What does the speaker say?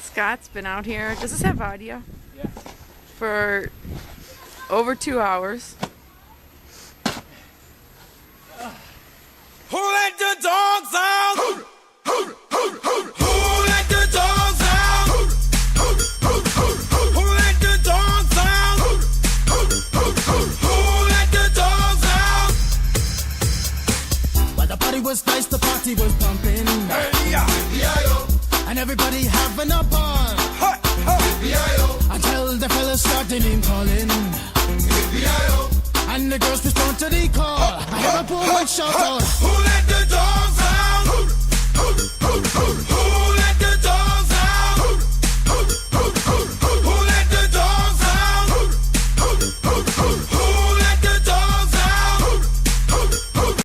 Scott's been out here. Does this have audio? Yeah. For over 2 hours. Who let the dogs out? Who let the dogs out? Who let the dogs out? Who let the dogs out? Well, the party was nice, the party was pumping, and everybody having a ball until the fellas started name calling. And the girls respond to the call. I hear a poor one shout out, who let the dogs out? Who